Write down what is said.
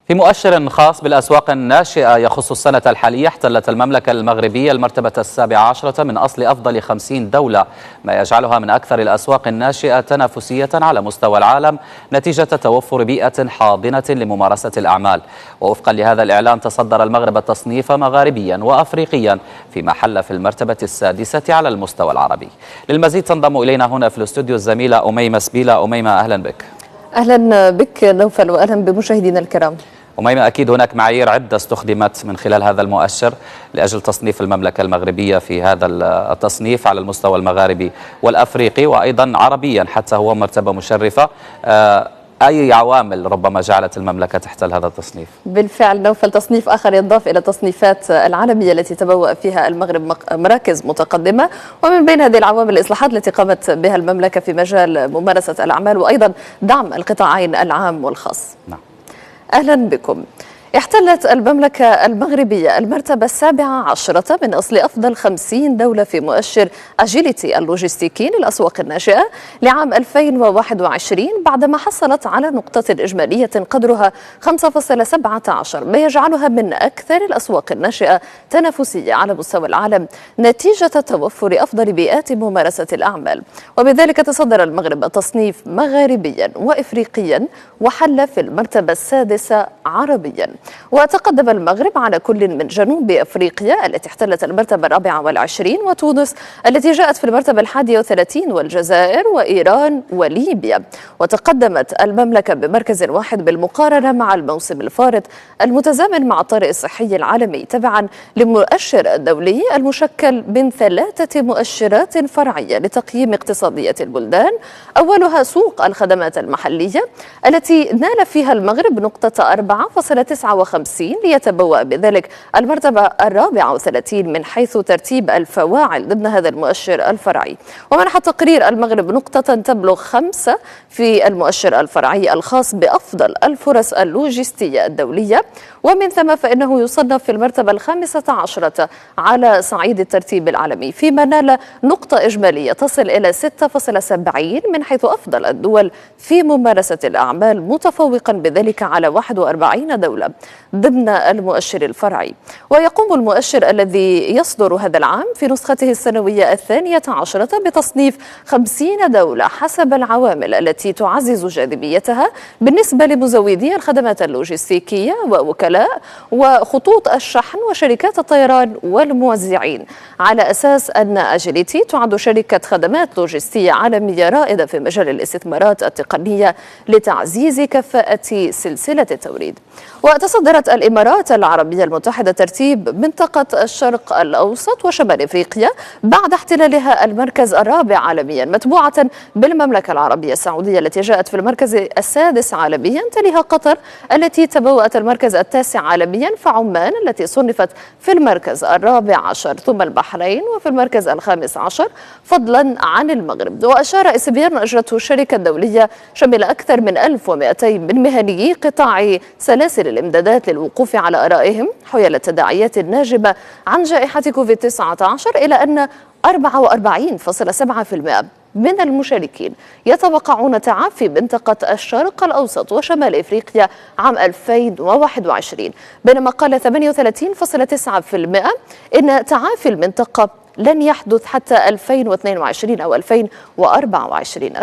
في مؤشر خاص بالأسواق الناشئة يخص السنة الحالية، احتلت المملكة المغربية المرتبة 17 من أصل أفضل 50 دولة، ما يجعلها من أكثر الأسواق الناشئة تنافسية على مستوى العالم نتيجة توفر بيئة حاضنة لممارسة الأعمال. ووفقا لهذا الإعلان تصدر المغرب التصنيف مغاربيا وأفريقيا، فيما حل في المرتبة السادسة على المستوى العربي. للمزيد تنضم إلينا هنا في الاستوديو الزميلة أميمة سبيلة. أميمة، أهلا بك. أهلا بك نوفل، وأهلا بمشاهدينا الكرام. أميمة، أكيد هناك معايير عدة استخدمت من خلال هذا المؤشر لأجل تصنيف المملكة المغربية في هذا التصنيف على المستوى المغاربي والأفريقي وأيضا عربيا حتى هو مرتبة مشرفة. أي عوامل ربما جعلت المملكة تحتل هذا التصنيف؟ بالفعل نوفل، تصنيف آخر يضاف إلى التصنيفات العالمية التي تبوأ فيها المغرب مراكز متقدمة، ومن بين هذه العوامل الإصلاحات التي قامت بها المملكة في مجال ممارسة الأعمال وأيضا دعم القطاعين العام والخاص. نعم. أهلا بكم. احتلت المملكة المغربية المرتبة 17 من أصل أفضل 50 دولة في مؤشر أجيليتي اللوجستيكي للأسواق الناشئة لعام 2021، بعدما حصلت على نقطة إجمالية قدرها 5.17، ما يجعلها من أكثر الأسواق الناشئة تنافسية على مستوى العالم نتيجة توفر أفضل بيئات ممارسة الأعمال. وبذلك تصدر المغرب التصنيف مغاربيا وإفريقيا، وحل في المرتبة السادسة عربيا. وتقدم المغرب على كل من جنوب أفريقيا التي احتلت المرتبة 24، وتونس التي جاءت في المرتبة 31، والجزائر وإيران وليبيا. وتقدمت المملكة بمركز واحد بالمقارنة مع الموسم الفارط المتزامن مع الطارئ الصحي العالمي، تبعا للمؤشر الدولي المشكل من 3 مؤشرات فرعية لتقييم اقتصادية البلدان، أولها سوق الخدمات المحلية التي نال فيها المغرب نقطة 4.59 ليتبوأ بذلك المرتبة 34 من حيث ترتيب الفواعل ضمن هذا المؤشر الفرعي. ومنح تقرير المغرب نقطة تبلغ 5 في المؤشر الفرعي الخاص بأفضل الفرص اللوجستية الدولية، ومن ثم فإنه يصنف في المرتبة 15 على صعيد الترتيب العالمي، فيما نال نقطة إجمالية تصل إلى 6.70 من حيث أفضل الدول في ممارسة الأعمال، متفوقا بذلك على 41 دولة ضمن المؤشر الفرعي. ويقوم المؤشر الذي يصدر هذا العام في نسخته السنوية 12 بتصنيف 50 دولة حسب العوامل التي تعزز جاذبيتها بالنسبة لمزودي الخدمات اللوجستيكية ووكلاء وخطوط الشحن وشركات الطيران والموزعين، على أساس أن أجيليتي تعد شركة خدمات لوجستية عالمية رائدة في مجال الاستثمارات التقنية لتعزيز كفاءة سلسلة التوريد. وتصدرت الإمارات العربية المتحدة ترتيب منطقة الشرق الأوسط وشمال إفريقيا بعد احتلالها المركز الرابع عالميا، متبوعة بالمملكة العربية السعودية التي جاءت في المركز السادس عالميا، تليها قطر التي تبوأت المركز التاسع عالميا، فعمان التي صنفت في المركز الرابع عشر، ثم البحرين وفي المركز الخامس عشر فضلا عن المغرب. وأشار استبيان أجرته الشركة الدولية شمل أكثر من 1200 من مهنيي قطاع سلاسل الإمدادات للوقوف على آرائهم حيال التداعيات الناجمة عن جائحة كوفيد-19، إلى أن 44.7% من المشاركين يتوقعون تعافي منطقة الشرق الأوسط وشمال إفريقيا عام 2021، بينما قال 38.9% إن تعافي المنطقة لن يحدث حتى 2022 أو 2024.